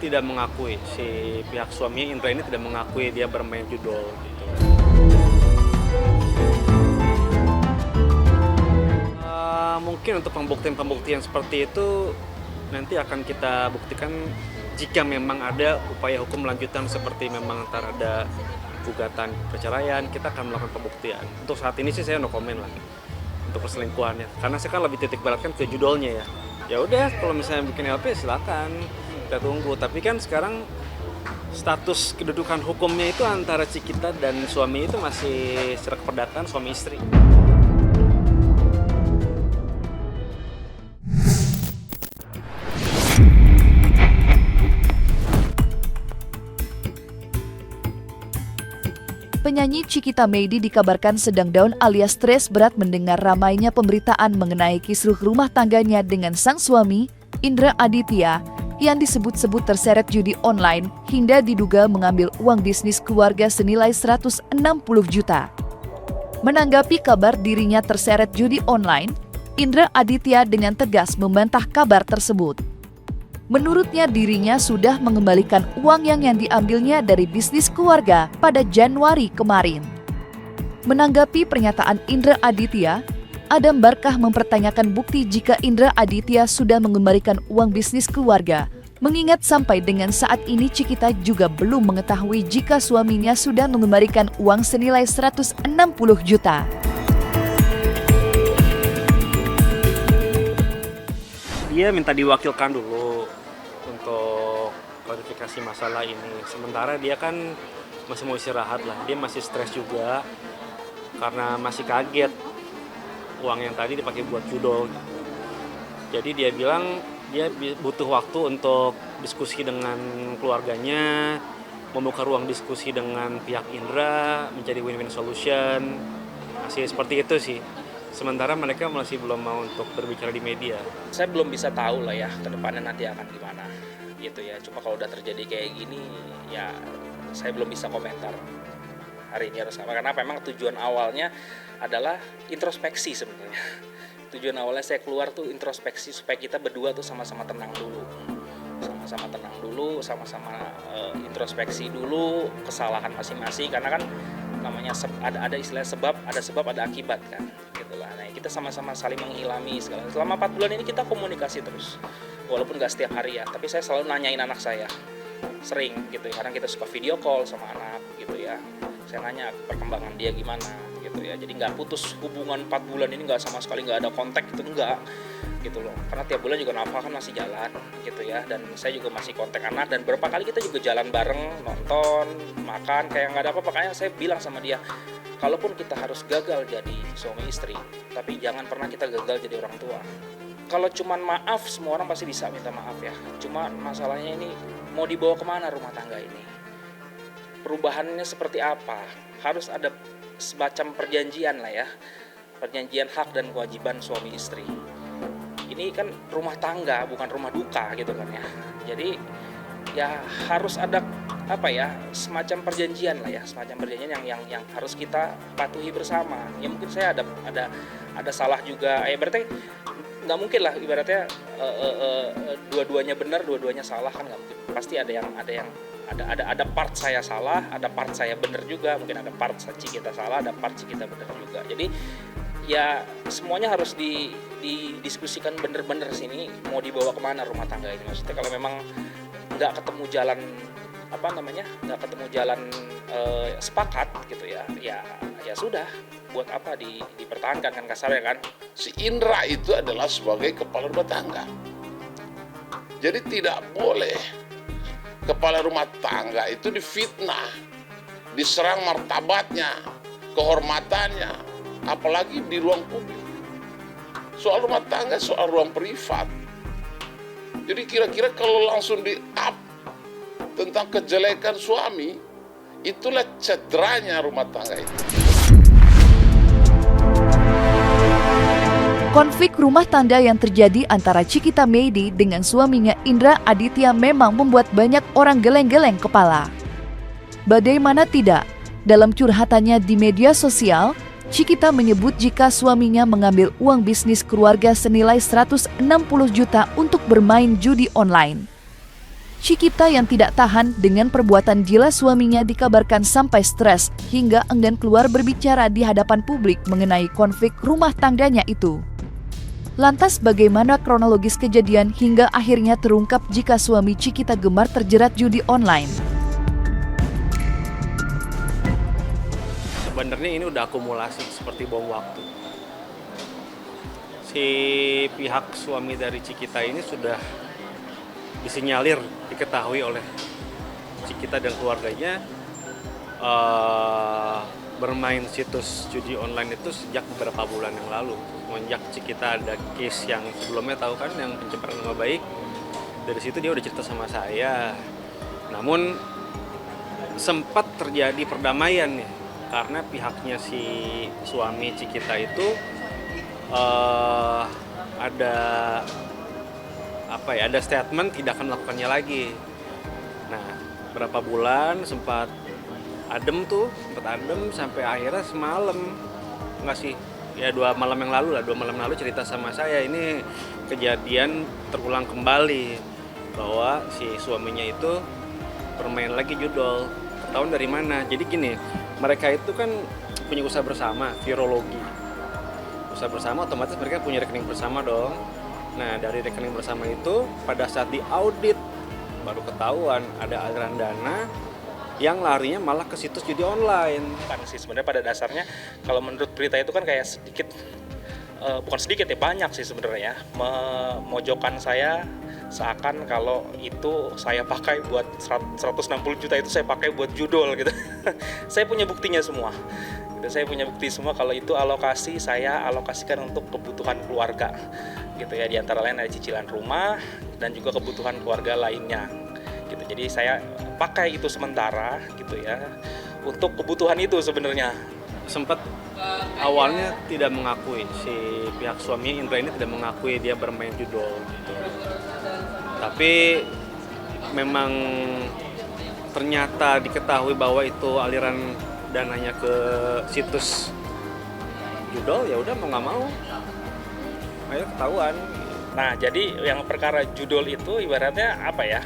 tidak mengakui, si pihak suaminya Indra ini tidak mengakui dia bermain judol gitu. Mungkin untuk pembuktian seperti itu nanti akan kita buktikan jika memang ada upaya hukum lanjutan seperti memang antara ada gugatan perceraian, kita akan melakukan pembuktian. Untuk saat ini sih saya no comment lah untuk perselingkuhannya, karena saya kan lebih titik beratkan ke judolnya ya. Ya udah, kalau misalnya bikin LP silakan, kita tunggu. Tapi kan sekarang status kedudukan hukumnya itu antara Cikita dan suami itu masih secara keperdataan suami istri. Penyanyi Cikita Meidy dikabarkan sedang down alias stres berat mendengar ramainya pemberitaan mengenai kisruh rumah tangganya dengan sang suami, Indra Aditya, yang disebut-sebut terseret judi online hingga diduga mengambil uang bisnis keluarga senilai 160 juta. Menanggapi kabar dirinya terseret judi online, Indra Aditya dengan tegas membantah kabar tersebut. Menurutnya dirinya sudah mengembalikan uang yang diambilnya dari bisnis keluarga pada Januari kemarin. Menanggapi pernyataan Indra Aditya, Adam Barkah mempertanyakan bukti jika Indra Aditya sudah mengembalikan uang bisnis keluarga, mengingat sampai dengan saat ini Cikita juga belum mengetahui jika suaminya sudah mengembalikan uang senilai 160 juta. Dia minta diwakilkan dulu untuk klarifikasi masalah ini. Sementara dia kan masih mau istirahat lah, dia masih stres juga karena masih kaget uang yang tadi dipakai buat judol. Jadi dia bilang dia butuh waktu untuk diskusi dengan keluarganya, membuka ruang diskusi dengan pihak Indra, mencari win-win solution. Masih seperti itu sih. Sementara mereka masih belum mau untuk berbicara di media. Saya belum bisa tahu lah ya ke depannya nanti akan gimana gitu ya. Cuma kalau udah terjadi kayak gini ya saya belum bisa komentar hari ini harus apa. Karena memang tujuan awalnya adalah introspeksi sebenarnya. Tujuan awalnya saya keluar tuh introspeksi supaya kita berdua tuh sama-sama tenang dulu. Sama-sama tenang dulu, sama-sama introspeksi dulu kesalahan masing-masing, karena kan namanya ada istilah ada sebab ada akibat kan gitulah. Nah, kita sama-sama saling mengilami segala. Selama 4 bulan ini kita komunikasi terus, walaupun nggak setiap hari ya, tapi saya selalu nanyain anak saya sering gitu ya, karena kita suka video call sama anak gitu ya. Saya nanya perkembangan dia gimana gitu ya, jadi nggak putus hubungan 4 bulan ini, nggak sama sekali nggak ada kontak gitu, enggak gitu loh, karena tiap bulan juga Nafa kan masih jalan gitu ya, dan saya juga masih kontak anak, dan beberapa kali kita juga jalan bareng, nonton, makan, kayak nggak ada apa-apa. Makanya saya bilang sama dia, kalaupun kita harus gagal jadi suami istri, tapi jangan pernah kita gagal jadi orang tua. Kalau cuman maaf, semua orang pasti bisa minta maaf ya, cuma masalahnya ini mau dibawa kemana rumah tangga ini, perubahannya seperti apa, harus ada semacam perjanjian lah ya, perjanjian hak dan kewajiban suami istri. Ini kan rumah tangga, bukan rumah duka gitu kan ya. Jadi ya harus ada apa ya, semacam perjanjian lah ya, semacam perjanjian yang harus kita patuhi bersama. Ya mungkin saya ada salah juga. Berarti nggak mungkin lah ibaratnya dua-duanya benar, dua-duanya salah, kan nggak mungkin. Pasti ada part saya salah, ada part saya benar juga, mungkin ada part Cikita salah, ada part Cikita benar juga. Jadi ya semuanya harus didiskusikan bener-bener sini mau dibawa kemana rumah tangga ini. Maksudnya kalau memang nggak ketemu jalan nggak ketemu jalan sepakat gitu ya sudah, buat apa dipertahankan kan, kasarnya kan. Si Indra itu adalah sebagai kepala rumah tangga, jadi tidak boleh kepala rumah tangga itu difitnah, diserang martabatnya, kehormatannya, apalagi di ruang publik. Soal rumah tangga, soal ruang privat. Jadi kira-kira kalau langsung di-up tentang kejelekan suami, itulah cederanya rumah tangga itu. Konflik rumah tangga yang terjadi antara Cikita Meidy dengan suaminya Indra Aditya memang membuat banyak orang geleng-geleng kepala. Bagaimana tidak, dalam curhatannya di media sosial, Cikita menyebut jika suaminya mengambil uang bisnis keluarga senilai 160 juta untuk bermain judi online. Cikita yang tidak tahan dengan perbuatan gila suaminya dikabarkan sampai stres hingga enggan keluar berbicara di hadapan publik mengenai konflik rumah tangganya itu. Lantas bagaimana kronologis kejadian hingga akhirnya terungkap jika suami Cikita gemar terjerat judi online? Sebenarnya ini udah akumulasi seperti bom waktu. Si pihak suami dari Cikita ini sudah disinyalir, diketahui oleh Cikita dan keluarganya bermain situs judi online itu sejak beberapa bulan yang lalu. Semenjak Cikita ada case yang sebelumnya tahu kan, yang pencemaran nama baik, dari situ dia udah cerita sama saya. Namun sempat terjadi perdamaian nih, karena pihaknya si suami Cikita itu ada statement tidak akan melakukannya lagi. Nah, berapa bulan sempat adem sampai akhirnya semalam, enggak sih, ya 2 malam yang lalu cerita sama saya, ini kejadian terulang kembali bahwa si suaminya itu bermain lagi judol. Ketahuan dari mana? Jadi gini, mereka itu kan punya usaha bersama, virologi. Usaha bersama otomatis mereka punya rekening bersama dong. Nah, dari rekening bersama itu pada saat diaudit baru ketahuan ada aliran dana yang larinya malah ke situs judi online. Kan sih sebenarnya pada dasarnya kalau menurut berita itu kan kayak sedikit, bukan sedikit ya, banyak sih sebenarnya, memojokkan saya seakan kalau itu saya pakai buat 160 juta itu saya pakai buat judol gitu. Saya punya buktinya semua. Saya punya bukti semua kalau itu saya alokasikan untuk kebutuhan keluarga gitu ya, di antara lain ada cicilan rumah dan juga kebutuhan keluarga lainnya gitu. Jadi saya pakai itu sementara gitu ya untuk kebutuhan itu sebenarnya. Sempat awalnya tidak mengakui, si pihak suami Indra ini tidak mengakui dia bermain judol gitu. Tapi memang ternyata diketahui bahwa itu aliran dananya ke situs judol, ya udah mau nggak mau ayo ketahuan. Nah, jadi yang perkara judol itu ibaratnya apa ya,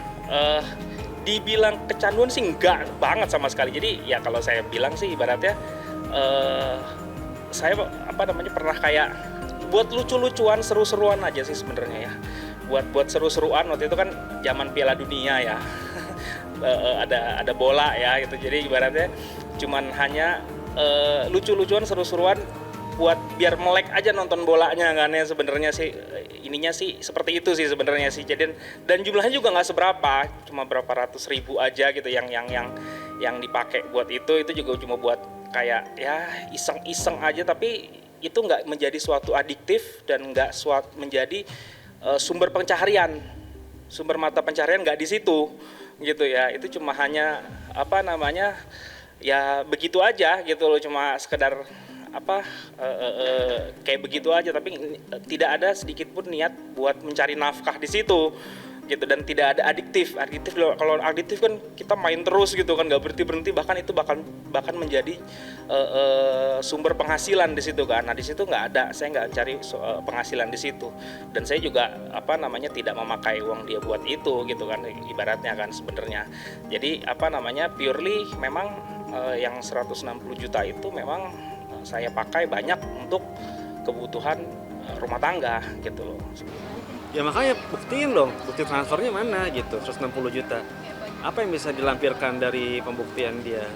dibilang kecanduan sih enggak banget sama sekali. Jadi ya kalau saya bilang sih ibaratnya saya pernah kayak buat lucu-lucuan, seru-seruan aja sih sebenarnya ya. Buat seru-seruan, waktu itu kan zaman Piala Dunia ya. ada bola ya gitu. Jadi ibaratnya cuman hanya lucu-lucuan, seru-seruan buat biar melek aja nonton bolanya kan ya, sebenarnya sih ininya sih seperti itu sih sebenarnya sih. Jadi dan jumlahnya juga nggak seberapa, cuma berapa ratus ribu aja gitu yang dipakai buat itu juga cuma buat kayak ya iseng-iseng aja, tapi itu nggak menjadi suatu adiktif dan nggak menjadi sumber pencaharian, sumber mata pencaharian nggak di situ gitu ya. Itu cuma hanya ya begitu aja gitu loh, cuma sekedar kayak begitu aja, tapi tidak ada sedikit pun niat buat mencari nafkah di situ gitu, dan tidak ada adiktif. Kalau adiktif kan kita main terus gitu kan, nggak berhenti, bahkan itu bahkan menjadi sumber penghasilan di situ kan. Nah di situ nggak ada, saya nggak cari penghasilan di situ, dan saya juga tidak memakai uang dia buat itu gitu kan, ibaratnya kan sebenarnya. Jadi purely memang yang 160 juta itu memang saya pakai banyak untuk kebutuhan rumah tangga gitu loh. Ya makanya buktiin dong, bukti transfernya mana gitu, 160 juta. Apa yang bisa dilampirkan dari pembuktian dia?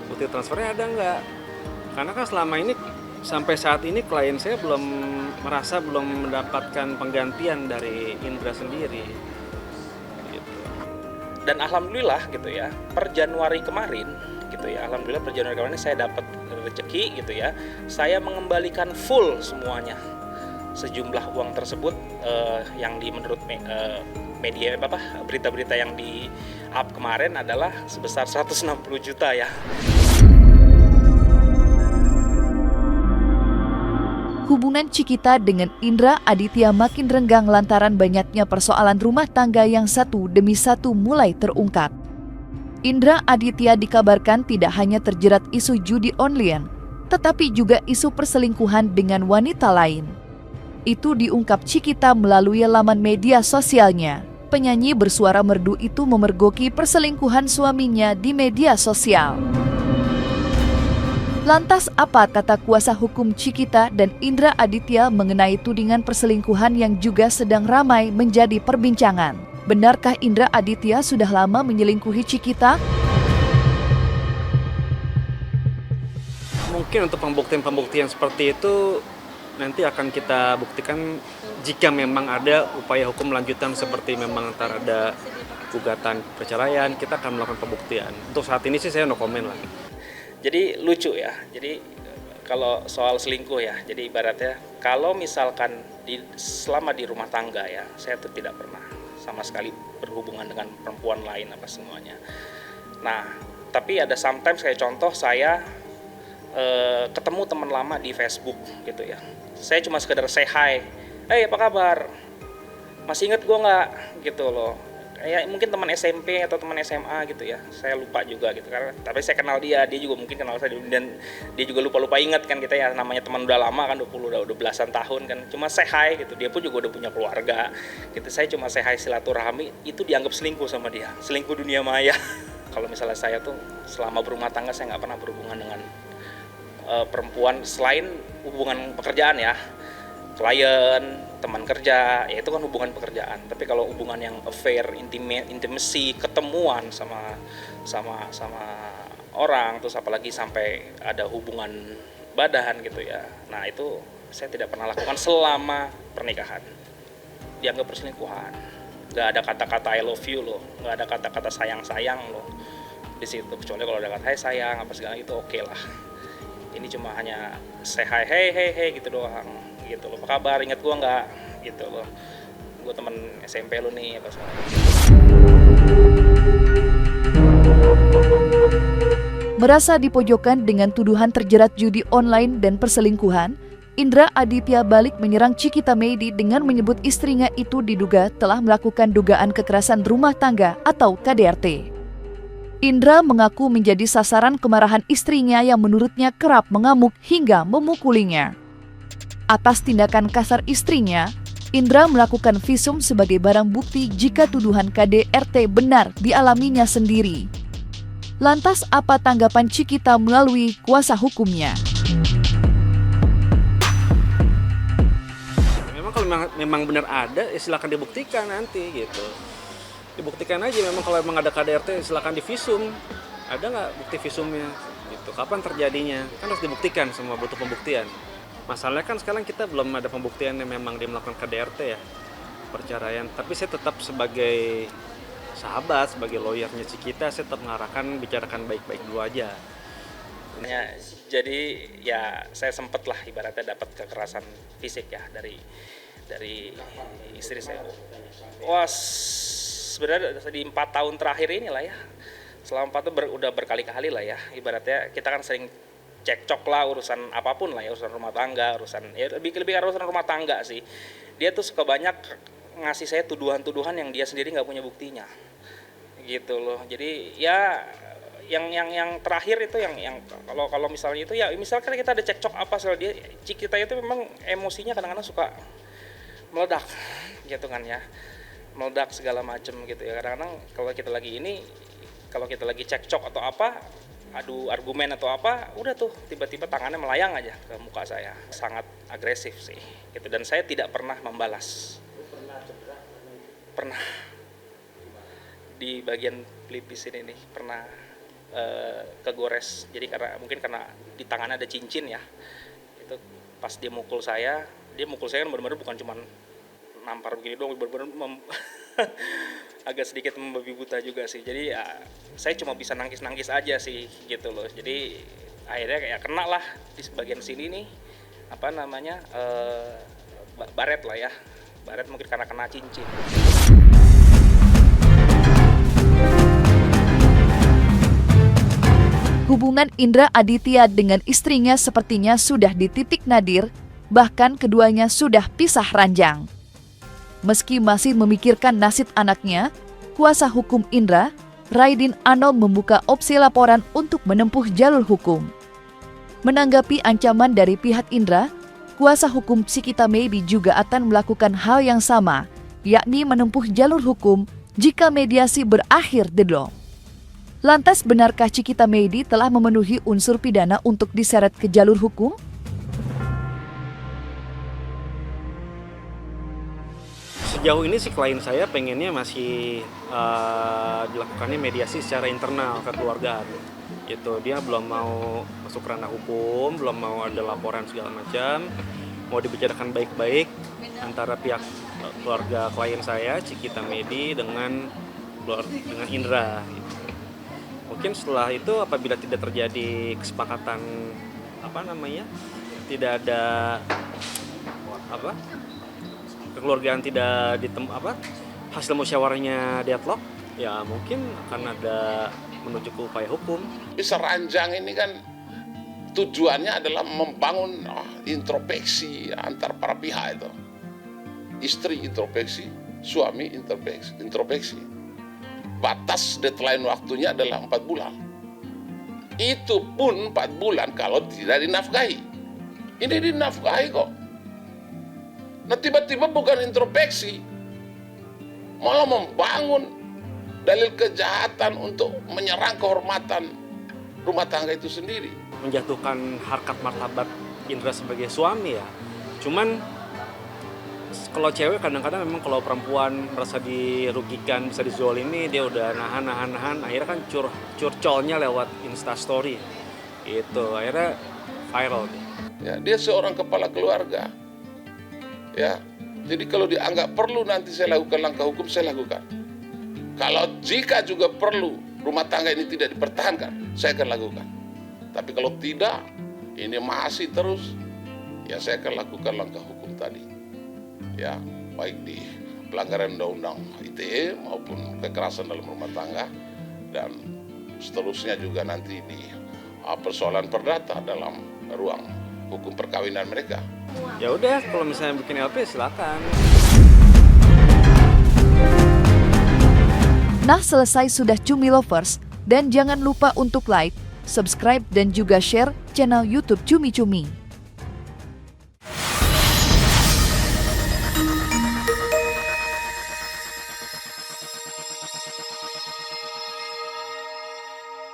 Bukti transfernya ada nggak? Karena kan selama ini, sampai saat ini klien saya belum mendapatkan penggantian dari Indra sendiri. Gitu. Dan alhamdulillah gitu ya, per Januari kemarin saya dapat rezeki gitu ya. Saya mengembalikan full semuanya. Sejumlah uang tersebut yang menurut media berita-berita yang di up kemarin adalah sebesar 160 juta ya. Hubungan Cikita dengan Indra Aditya makin renggang lantaran banyaknya persoalan rumah tangga yang satu demi satu mulai terungkap. Indra Aditya dikabarkan tidak hanya terjerat isu judi online, tetapi juga isu perselingkuhan dengan wanita lain. Itu diungkap Cikita melalui laman media sosialnya. Penyanyi bersuara merdu itu memergoki perselingkuhan suaminya di media sosial. Lantas apa kata kuasa hukum Cikita dan Indra Aditya mengenai tudingan perselingkuhan yang juga sedang ramai menjadi perbincangan? Benarkah Indra Aditya sudah lama menyelingkuhi Cikita? Mungkin untuk pembuktian seperti itu nanti akan kita buktikan jika memang ada upaya hukum lanjutan, seperti memang ntar ada gugatan perceraian, kita akan melakukan pembuktian. Untuk saat ini sih saya no comment lah. Jadi lucu ya, jadi kalau soal selingkuh ya, jadi ibaratnya kalau misalkan selama di rumah tangga ya, saya tuh tidak pernah sama sekali berhubungan dengan perempuan lain apa semuanya. Nah, tapi ada sometimes kayak contoh saya ketemu teman lama di Facebook gitu ya. Saya cuma sekedar say hi, hey apa kabar? Masih inget gue nggak? Gitu loh. Ya mungkin teman SMP atau teman SMA gitu ya. Saya lupa juga gitu karena tapi saya kenal dia juga mungkin kenal saya dan dia juga lupa ingat kan kita ya, namanya teman udah lama kan 20 udah belasan tahun kan. Cuma say hi gitu. Dia pun juga udah punya keluarga. Gitu. Saya cuma say hi silaturahmi, itu dianggap selingkuh sama dia. Selingkuh dunia maya. Kalau misalnya saya tuh selama berumah tangga saya nggak pernah berhubungan dengan perempuan selain hubungan pekerjaan ya, klien, teman kerja, ya itu kan hubungan pekerjaan. Tapi kalau hubungan yang affair, intimacy, ketemuan sama orang, terus apalagi sampai ada hubungan badan gitu ya. Nah itu saya tidak pernah lakukan selama pernikahan. Dianggap perselingkuhan. Gak ada kata-kata I love you loh, gak ada kata-kata sayang loh di situ. Kecuali kalau ada kata hey sayang apa segala itu oke lah. Ini cuma hanya say hi, hey gitu doang, gitu loh. Apa kabar? Ingat gua nggak? Gitu loh. Gua temen SMP lu nih apa segala. Merasa dipojokkan dengan tuduhan terjerat judi online dan perselingkuhan, Indra Aditya balik menyerang Cikita Meidi dengan menyebut istrinya itu diduga telah melakukan dugaan kekerasan rumah tangga atau KDRT. Indra mengaku menjadi sasaran kemarahan istrinya yang menurutnya kerap mengamuk hingga memukulinya. Atas tindakan kasar istrinya, Indra melakukan visum sebagai barang bukti jika tuduhan KDRT benar dialaminya sendiri. Lantas apa tanggapan Cikita melalui kuasa hukumnya? Memang kalau memang benar ada, ya silakan dibuktikan nanti gitu. Dibuktikan aja, memang kalau memang ada KDRT silakan divisum. Ada nggak bukti visumnya? Gitu. Kapan terjadinya? Kan harus dibuktikan, semua butuh pembuktian. Masalahnya kan sekarang kita belum ada pembuktian yang memang dia melakukan KDRT ya, perceraian. Tapi saya tetap sebagai sahabat, sebagai lawyernya Cikita, saya tetap mengarahkan bicarakan baik-baik dulu aja. Ya, jadi ya saya sempet lah ibaratnya dapat kekerasan fisik ya dari istri saya. Wah, sebenarnya di 4 tahun terakhir ini lah ya, selama 4 tahun udah berkali-kali lah ya, ibaratnya kita kan sering cekcok lah urusan apapun lah ya, urusan rumah tangga, urusan ya lebih karena urusan rumah tangga sih. Dia tuh suka banyak ngasih saya tuduhan-tuduhan yang dia sendiri nggak punya buktinya, gitu loh. Jadi ya yang terakhir itu yang kalau misalnya itu ya misalkan kita ada cekcok apa soal dia, Cikita itu memang emosinya kadang-kadang suka meledak, gitu kan ya. Meledak segala macam gitu ya. Kadang-kadang kalau kita lagi cekcok atau apa, adu argumen atau apa, udah tuh tiba-tiba tangannya melayang aja ke muka saya. Sangat agresif sih gitu, dan saya tidak pernah membalas. Pernah di bagian pelipis ini nih pernah kegores. Jadi mungkin karena di tangannya ada cincin ya. Itu pas dia mukul saya kan benar-benar bukan cuman nampar begini doang, benar-benar agak sedikit membabi buta juga sih. Jadi ya saya cuma bisa nangis aja sih gitu loh. Jadi akhirnya kayak kena lah di bagian sini nih apa namanya baret lah ya. Baret mungkin karena kena cincin. Hubungan Indra Aditya dengan istrinya sepertinya sudah di titik nadir, bahkan keduanya sudah pisah ranjang. Meski masih memikirkan nasib anaknya, kuasa hukum Indra, Raidin Anol membuka opsi laporan untuk menempuh jalur hukum. Menanggapi ancaman dari pihak Indra, kuasa hukum Cikita Meidi juga akan melakukan hal yang sama, yakni menempuh jalur hukum jika mediasi berakhir deadlock. Lantas benarkah Cikita Meidi telah memenuhi unsur pidana untuk diseret ke jalur hukum? Sejauh ini sih klien saya pengennya masih dilakukannya mediasi secara internal kekeluargaan. Gitu, dia belum mau masuk ranah hukum, belum mau ada laporan segala macam, mau dibicarakan baik-baik antara pihak keluarga klien saya, Cikita Meidi dengan Indra. Gitu. Mungkin setelah itu apabila tidak terjadi kesepakatan tidak ada kekeluargaan tidak hasil musyawarahnya deadlock, ya mungkin akan ada menuju ke upaya hukum. Bisa ranjang ini kan tujuannya adalah membangun introspeksi antar para pihak itu. Istri introspeksi, suami introspeksi. Batas deadline waktunya adalah 4 bulan. Itu pun 4 bulan kalau tidak dinafkahi. Ini dinafkahi kok. Nah tiba-tiba bukan introspeksi, malah membangun dalil kejahatan untuk menyerang kehormatan rumah tangga itu sendiri. Menjatuhkan harkat martabat Indra sebagai suami ya. Cuman kalau cewek kadang-kadang memang kalau perempuan merasa dirugikan, bisa dizolimi, dia udah nahan, akhirnya kan curcolnya lewat Instastory. Itu akhirnya viral. Ya, dia seorang kepala keluarga. Ya, jadi kalau dianggap perlu nanti saya lakukan langkah hukum, saya lakukan. Kalau jika juga perlu rumah tangga ini tidak dipertahankan, saya akan lakukan. Tapi kalau tidak, ini masih terus, ya saya akan lakukan langkah hukum tadi. Ya, baik di pelanggaran undang-undang ITE maupun kekerasan dalam rumah tangga, dan seterusnya juga nanti di persoalan perdata dalam ruang hukum perkawinan mereka. Ya udah, kalau misalnya bikin LP silakan. Nah, selesai sudah Cumi Lovers, dan jangan lupa untuk like, subscribe, dan juga share channel YouTube Cumi Cumi.